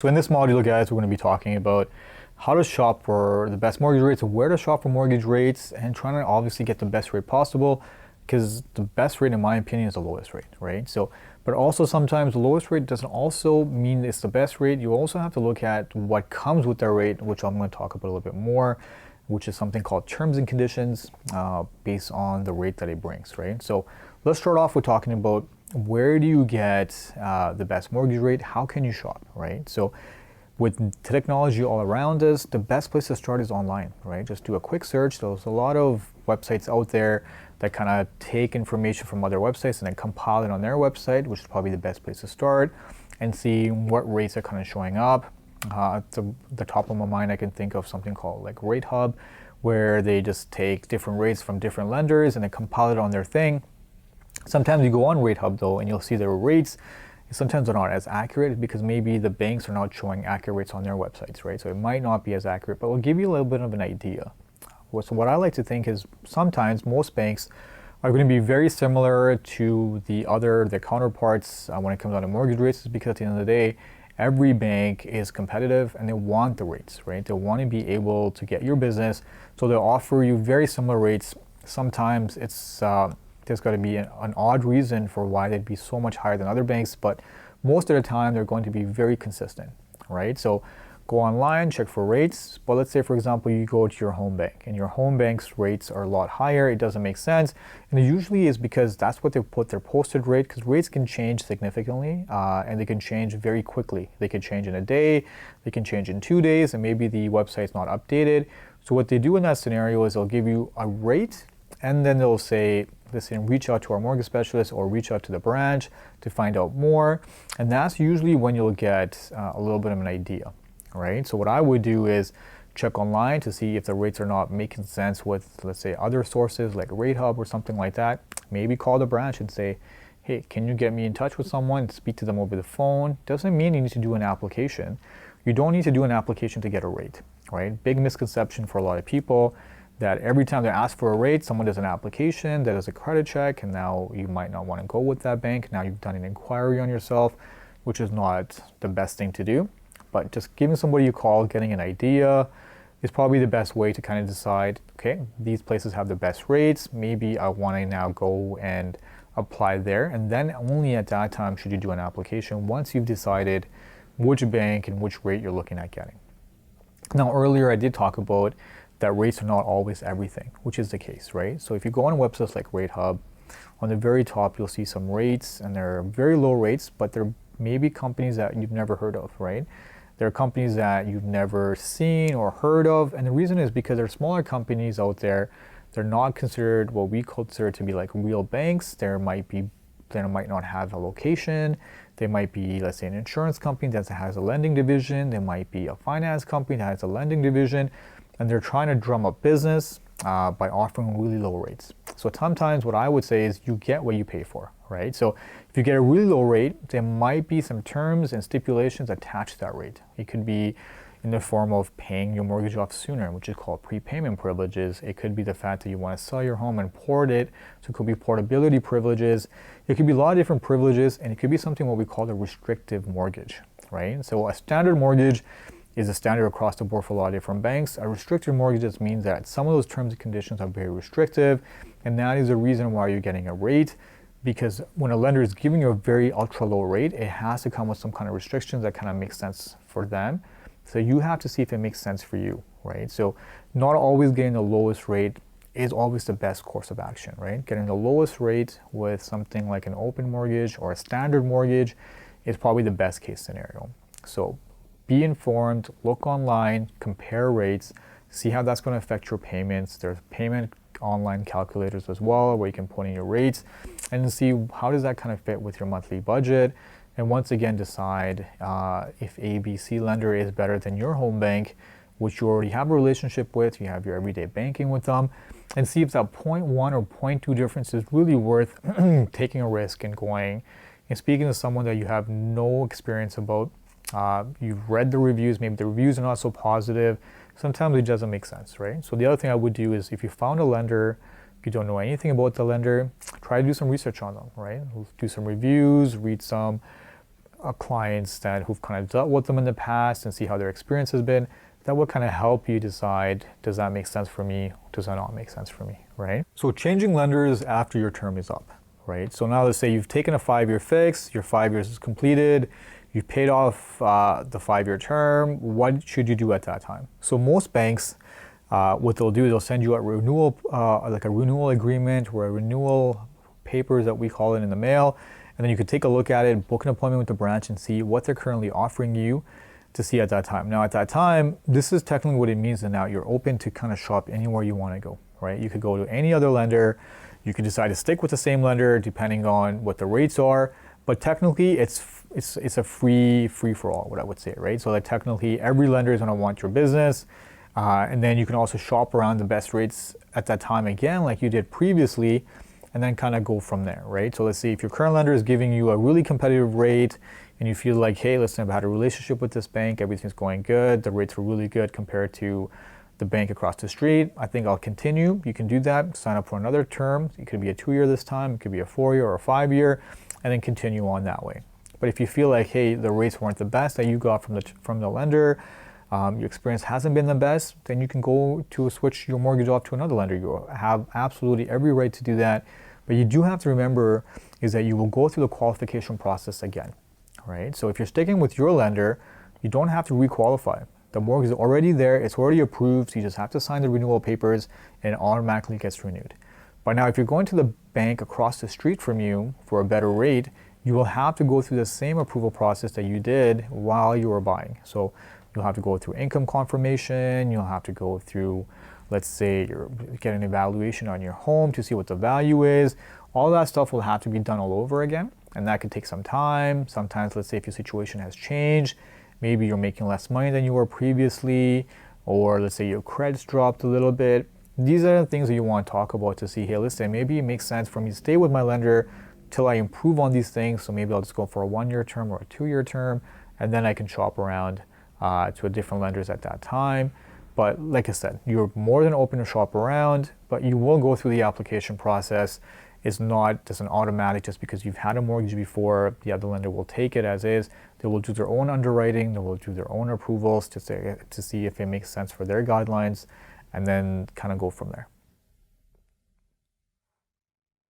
So in this module, guys, we're going to be talking about how to shop for the best mortgage rates, where to shop for mortgage rates, and trying to obviously get the best rate possible, because the best rate, in my opinion, is the lowest rate, right? So, but also sometimes the lowest rate doesn't also mean it's the best rate. You also have to look at what comes with that rate, which I'm going to talk about a little bit more, which is something called terms and conditions based on the rate that it brings, right? So let's start off with talking about where do you get the best mortgage rate? How can you shop, right? So with technology all around us, the best place to start is online, right? Just do a quick search. There's a lot of websites out there that kind of take information from other websites and then compile it on their website, which is probably the best place to start, and see what rates are kind of showing up. At the top of my mind, I can think of something called like Rate Hub, where they just take different rates from different lenders and they compile it on their thing. Sometimes you go on Rate Hub though, and you'll see their rates. Sometimes they're not as accurate because maybe the banks are not showing accurate rates on their websites, right? So it might not be as accurate, but it'll give you a little bit of an idea. So what I like to think is sometimes most banks are going to be very similar to their counterparts when it comes down to mortgage rates, because at the end of the day, every bank is competitive and they want the rates, right? They want to be able to get your business, so they'll offer you very similar rates. Sometimes there's got to be an odd reason for why they'd be so much higher than other banks, but most of the time they're going to be very consistent, right? So go online, check for rates, but let's say, for example, you go to your home bank and your home bank's rates are a lot higher. It doesn't make sense, and it usually is because that's what they put their posted rate, because rates can change significantly and they can change very quickly. They can change in a day, they can change in 2 days, and maybe the website's not updated. So what they do in that scenario is they'll give you a rate, and then they'll say, listen, reach out to our mortgage specialist or reach out to the branch to find out more. And that's usually when you'll get a little bit of an idea, right? So what I would do is check online to see if the rates are not making sense with, let's say, other sources like Rate Hub or something like that. Maybe call the branch and say, hey, can you get me in touch with someone? Speak to them over the phone. Doesn't mean you need to do an application. You don't need to do an application to get a rate, right? Big misconception for a lot of people, that every time they ask for a rate, someone does an application, that is a credit check, and now you might not want to go with that bank. Now you've done an inquiry on yourself, which is not the best thing to do. But just giving somebody a call, getting an idea is probably the best way to kind of decide, okay, these places have the best rates. Maybe I want to now go and apply there. And then only at that time should you do an application, once you've decided which bank and which rate you're looking at getting. Now, earlier I did talk about that rates are not always everything, which is the case, right? So if you go on websites like Rate Hub, on the very top you'll see some rates, and they're very low rates, but they're maybe companies that you've never heard of, right? They're companies that you've never seen or heard of, and the reason is because they're smaller companies out there. They're not considered what we consider to be like real banks. They might not have a location. They might be, let's say, an insurance company that has a lending division. They might be a finance company that has a lending division, and they're trying to drum up business by offering really low rates. So sometimes what I would say is you get what you pay for, right? So if you get a really low rate, there might be some terms and stipulations attached to that rate. It could be in the form of paying your mortgage off sooner, which is called prepayment privileges. It could be the fact that you want to sell your home and port it, so it could be portability privileges. It could be a lot of different privileges, and it could be something what we call a restrictive mortgage, right? So a standard mortgage is a standard across the board for a lot of different banks. A restricted mortgage means that some of those terms and conditions are very restrictive, and that is the reason why you're getting a rate, because when a lender is giving you a very ultra low rate, it has to come with some kind of restrictions that kind of make sense for them. So you have to see if it makes sense for you, right? So not always getting the lowest rate is always the best course of action, right? Getting the lowest rate with something like an open mortgage or a standard mortgage is probably the best case scenario. So be informed, look online, compare rates, see how that's going to affect your payments. There's payment online calculators as well, where you can put in your rates and see how does that kind of fit with your monthly budget. And once again, decide if ABC lender is better than your home bank, which you already have a relationship with, you have your everyday banking with them, and see if that 0.1 or 0.2 difference is really worth taking a risk and going and speaking to someone that you have no experience about. You've read the reviews, maybe the reviews are not so positive. Sometimes it doesn't make sense, right? So the other thing I would do is if you found a lender, if you don't know anything about the lender, try to do some research on them, right? Do some reviews, read some clients who've kind of dealt with them in the past and see how their experience has been. That would kind of help you decide, does that make sense for me? Does that not make sense for me, right? So changing lenders after your term is up, right? So now let's say you've taken a 5-year fix, your 5 years is completed, you've paid off the 5-year term. What should you do at that time? So most banks, what they'll do is they'll send you a renewal, like a renewal agreement or a renewal papers that we call it in the mail, and then you could take a look at it, book an appointment with the branch and see what they're currently offering you to see at that time. Now at that time, this is technically what it means that now you're open to kind of shop anywhere you want to go, right? You could go to any other lender, you could decide to stick with the same lender depending on what the rates are, but technically it's a free for all, what I would say, right? So like technically every lender is going to want your business, and then you can also shop around the best rates at that time again like you did previously, and then kind of go from there, right? So let's see, if your current lender is giving you a really competitive rate and you feel like, hey, listen, I've had a relationship with this bank, everything's going good, the rates are really good compared to the bank across the street, I think I'll continue. You can do that, sign up for another term. It could be a 2-year this time, it could be a 4-year or a 5-year, and then continue on that way. But if you feel like, hey, the rates weren't the best that you got from the lender, your experience hasn't been the best, then you can go to switch your mortgage off to another lender. You have absolutely every right to do that. But you do have to remember is that you will go through the qualification process again, right? So if you're sticking with your lender, you don't have to requalify. The mortgage is already there, it's already approved, so you just have to sign the renewal papers and it automatically gets renewed. But now if you're going to the bank across the street from you for a better rate, you will have to go through the same approval process that you did while you were buying. So you'll have to go through income confirmation, you'll have to go through, let's say, get an evaluation on your home to see what the value is. All that stuff will have to be done all over again, and that could take some time. Sometimes, let's say if your situation has changed, maybe you're making less money than you were previously, or let's say your credit's dropped a little bit. These are the things that you want to talk about to see, hey, listen, maybe it makes sense for me to stay with my lender till I improve on these things. So maybe I'll just go for a 1-year term or a 2-year term, and then I can shop around to a different lenders at that time. But like I said, you're more than open to shop around, but you will go through the application process. It's not just an automatic just because you've had a mortgage before. The other lender will take it as is. They will do their own underwriting. They will do their own approvals to see if it makes sense for their guidelines, and then kind of go from there.